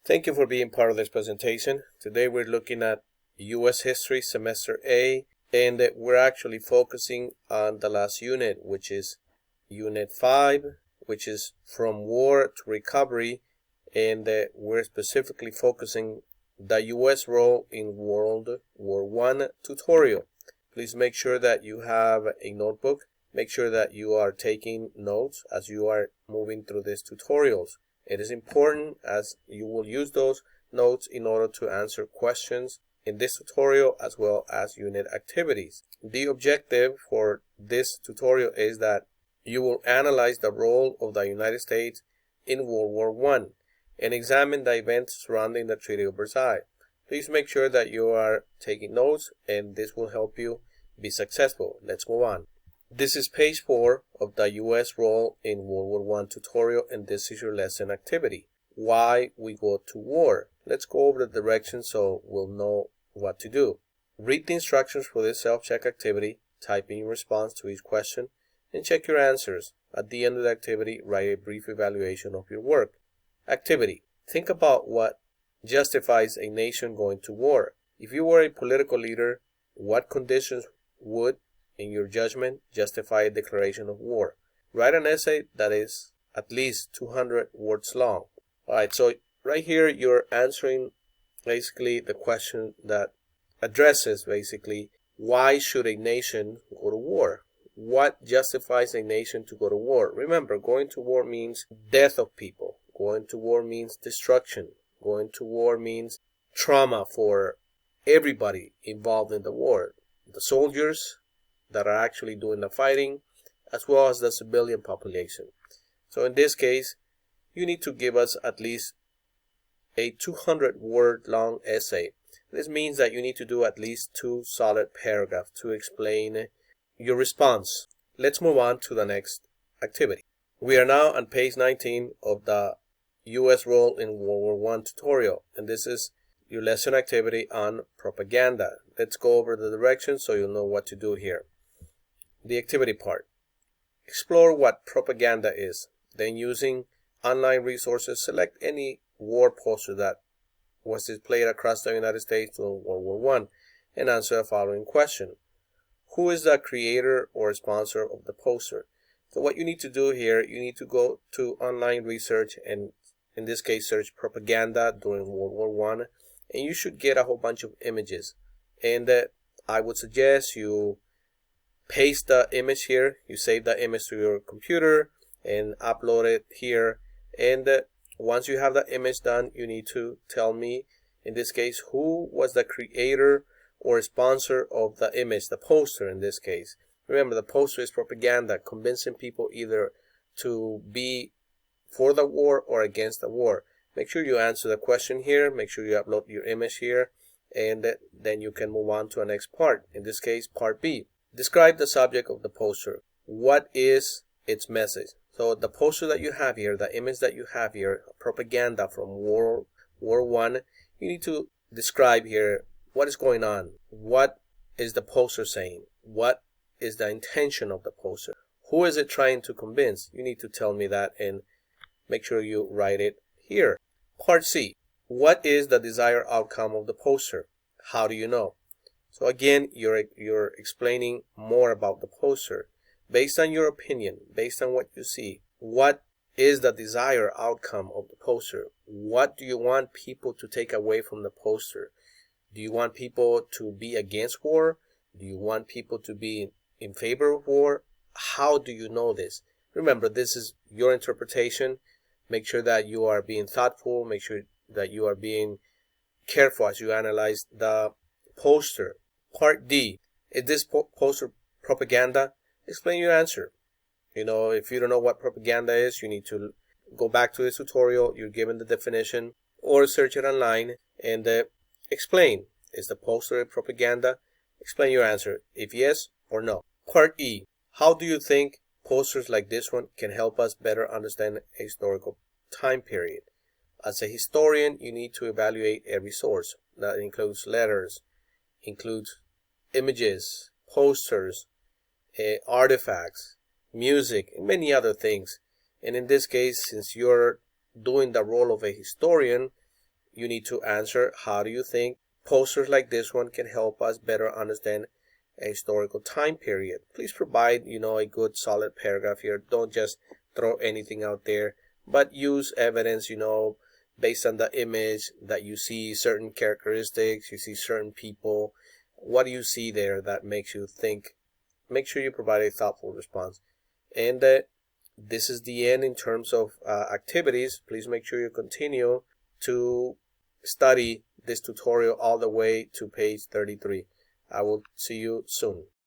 Thank you for being part of this presentation. Today we're looking at U.S. History Semester A, and we're actually focusing on the last unit, which is Unit 5, which is From War to Recovery, and we're specifically focusing the U.S. role in World War I tutorial. Please make sure that you have a notebook. Make sure that you are taking notes as you are moving through these tutorials. It is important as you will use those notes in order to answer questions in this tutorial as well as unit activities. The objective for this tutorial is that you will analyze the role of the United States in World War I and examine the events surrounding the Treaty of Versailles. Please make sure that you are taking notes, and this will help you be successful. Let's move on. This is page 4 of the U.S. role in World War I tutorial, and this is your lesson activity. Why we go to war. Let's go over the directions so we'll know what to do. Read the instructions for this self-check activity, type in your response to each question, and check your answers. At the end of the activity, write a brief evaluation of your work. Activity. Think about what justifies a nation going to war. If you were a political leader, what conditions would, in your judgment, justify a declaration of war? Write an essay that is at least 200 words long. Alright, so right here you're answering basically the question that addresses basically why should a nation go to war? What justifies a nation to go to war? Remember, going to war means death of people. Going to war means destruction. Going to war means trauma for everybody involved in the war. The soldiers that are actually doing the fighting, as well as the civilian population. So in this case, you need to give us at least a 200-word long essay. This means that you need to do at least 2 solid paragraphs to explain your response. Let's move on to the next activity. We are now on page 19 of the U.S. role in World War I tutorial, and this is your lesson activity on propaganda. Let's go over the directions so you'll know what to do here. The activity part. Explore what propaganda is. Then, using online resources, select any war poster that was displayed across the United States during World War I and answer the following question. Who is the creator or sponsor of the poster? So what you need to do here, you need to go to online research and in this case search propaganda during World War I, and you should get a whole bunch of images. And I would suggest you paste the image here, you save the image to your computer and upload it here, and once you have the image done, you need to tell me, in this case, who was the creator or sponsor of the image, the poster in this case. Remember, the poster is propaganda, convincing people either to be for the war or against the war. Make sure you answer the question here, make sure you upload your image here, and then you can move on to the next part, in this case part B. Describe the subject of the poster. What is its message? So the poster that you have here, the image that you have here, propaganda from World War I, you need to describe here what is going on. What is the poster saying? What is the intention of the poster? Who is it trying to convince? You need to tell me that and make sure you write it here. Part C. What is the desired outcome of the poster? How do you know? So again, you're explaining more about the poster. Based on your opinion, based on what you see, what is the desired outcome of the poster? What do you want people to take away from the poster? Do you want people to be against war? Do you want people to be in favor of war? How do you know this? Remember, this is your interpretation. Make sure that you are being thoughtful. Make sure that you are being careful as you analyze the poster. Part D. Is this poster propaganda? Explain your answer. You know, if you don't know what propaganda is, you need to go back to this tutorial. You're given the definition, or search it online and explain. Is the poster propaganda? Explain your answer, if yes or no. Part E. How do you think posters like this one can help us better understand a historical time period? As a historian, you need to evaluate every source. That includes letters, includes images, posters, artifacts, music, and many other things. And in this case, since you're doing the role of a historian, you need to answer, how do you think posters like this one can help us better understand a historical time period? Please provide, a good solid paragraph here. Don't just throw anything out there, but use evidence, based on the image that you see certain characteristics, you see certain people. What do you see there that makes you think? Make sure you provide a thoughtful response. And this is the end in terms of activities. Please make sure you continue to study this tutorial all the way to page 33. I will see you soon.